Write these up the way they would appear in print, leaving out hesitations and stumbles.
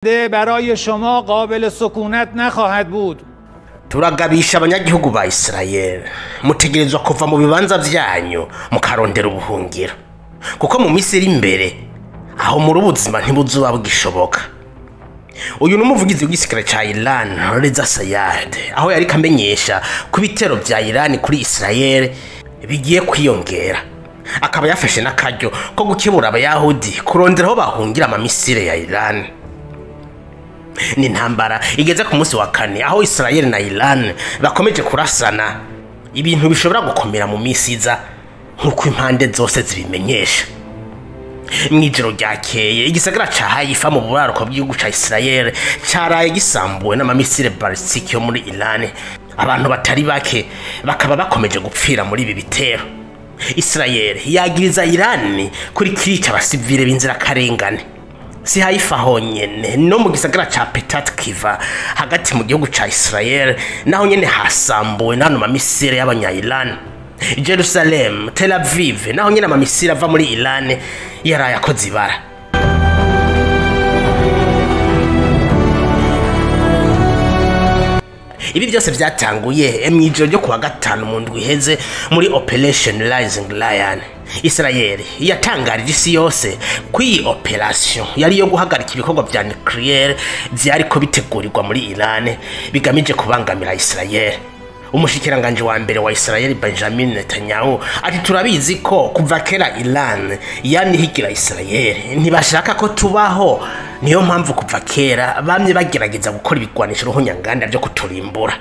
برای شما قابل سکونت نخواهد بود. turagabisha abanyagihugu ba Israel mutegerezwa kuva mu bibanza byanyu mukarondera ubuhungiro kuko mu Misiri imbere aho muri ubuzima ntibuzuba bwishoboka. Uyu numuvugizi w'igisirikare ca Iran Reza Sayad aho yari kamenyesha ku bitero bya Iran kuri Israel bigiye kwiyongera, akaba yafashe n'akaryo ko gukebura abayahudi kuronderaho bahungira ama Misiri ya Iran. Ni intambara igeze ku munsi wa kane aho Israel na Iran bakomeje kurasana, ibintu bishobora gukomera mu misiza nkuko impande zose zibimenyesha. Mwijoro ryakeye igisagara ca Haifa mu buraruko bw'igihugu ca Israel caraye gisambuwe n'amamisire balistike yo muri Iran. Abantu batari bake bakaba bakomeje gupfira muri ibi bitero. Israel yagiriza Iran kuri kwica abasivile b'inzira karengane. Si Haifa honyene no mu gisagara ca Petat Kiva hagati mu gihugu ca Israel naho nyene hasambuwe n'ano mamisire y'abanya-Iran. Jerusalem, Tel Aviv naho nyene amamisire ava muri Iran yaraye akoze ibara. Ibi byose byatanguye mwijoro ryo kuwa gatanu mu ndwi iheze muri Operation Rising Lion. Israel yatangarije isi yose ko iyi operation yari yo guhagarika ibikorwa bya nucleaire byari ko bitegurirwa muri Iran bigamije kubangamira Israel. Umushikiranganje wa mbere wa Israel Benjamin Netanyahu ati turabizi ko kuva kera Iran yanihigira Israel ntibashaka ko tubaho, niyo mpamvu kuva kera bamye bagerageza gukora ibigwanisho ruhunyanganda byo kuturimbura.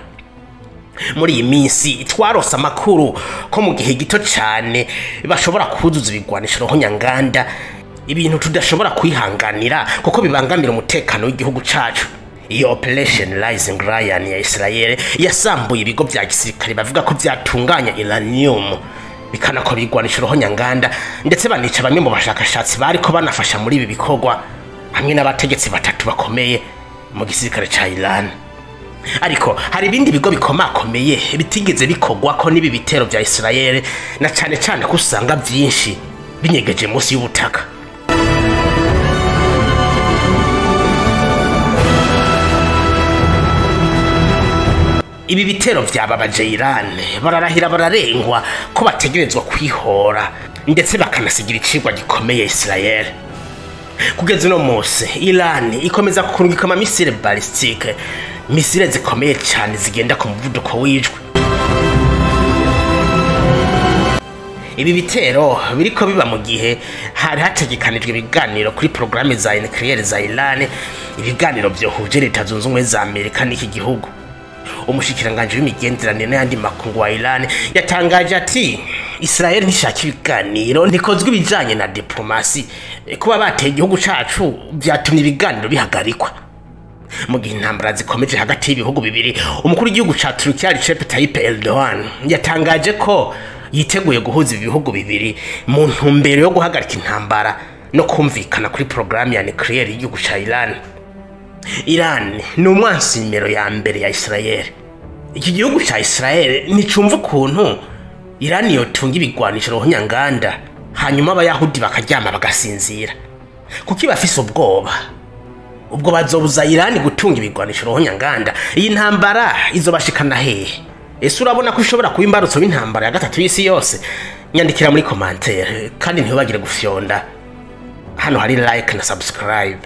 Muri iyi minsi twarosa amakuru ko mu gihe gito cyane bashobora kuzuza ibigwanisho ruhunyanganda, ibintu tudashobora kwihanganira kuko bibangamira umutekano w'igihugu cacu. Iyo Operation Rising Lion ya Israel yasambuye ibigo bya gisirikare bavuga ko byatunganya uranium bikanakora ibigwanisho ruhunyanganda, ndetse banica bamwe mu bashakashatsi bari ko banafasha muri ibi bikorwa hamwe n'abategetsi batatu bakomeye mu gisirikare ca Iran. Ariko hari ibindi bigo bikomakomeye bitigeze bikorwa ko nibi bitero bya Israel, na cyane cyane kusanga byinshi binyegeje munsi y'ubutaka. Ibi bitero byababaje Iran bararahira bararengwa ko bategerezwa kwihora ndetse bakanasigira icigwa gikomeye Israel. Kugeza no munsi Iran ikomeza kurungika ama misile balistike, misile zikomeye cyane zigenda ku muvuduko w'ijwi. Ibi bitero biriko biba mu gihe hari hategekanijwe ibiganiro kuri programme za nucleaire za Iran, ibiganiro byohuje Leta Zunze Ubumwe za Amerika n'iki gihugu. Umushikiranganje w'imigenderanire n'andi makungu wa Iran yatangaje ati Israel ntishaka ibiganiro ntikozwe ibijanye na diplomasi, kuba bateye igihugu cacu byatumye ibiganiro bihagarikwa. Mu gihe intambara zikomeje hagati y'ibihugu bibiri, umukuru w'igihugu ca Turkiya Recep Tayyip Erdogan yatangaje ko yiteguye guhuza ibihugu bibiri mu ntumbero yo guhagarika intambara no kumvikana kuri programme ya nucleaire y'igihugu ca Iran. Iran ni umwansi nimero ya mbere ya Israel. Iki gihugu ca Israel nicumva ukuntu Iran yotunga ibigwanisho ruhunyanganda hanyuma abayahudi bakaryama bagasinzira, kuko bafise ubwo bazobuza Iran gutunga ibigwanisho ruhunyanganda. Iyi ntambara izobashikana hehe? Ese urabona ko ishobora kuba imbarutso y'intambara ya gatatu y'isi yose? Nyandikira muri commentaire kandi ntibagire gufyonda hano hari like na subscribe.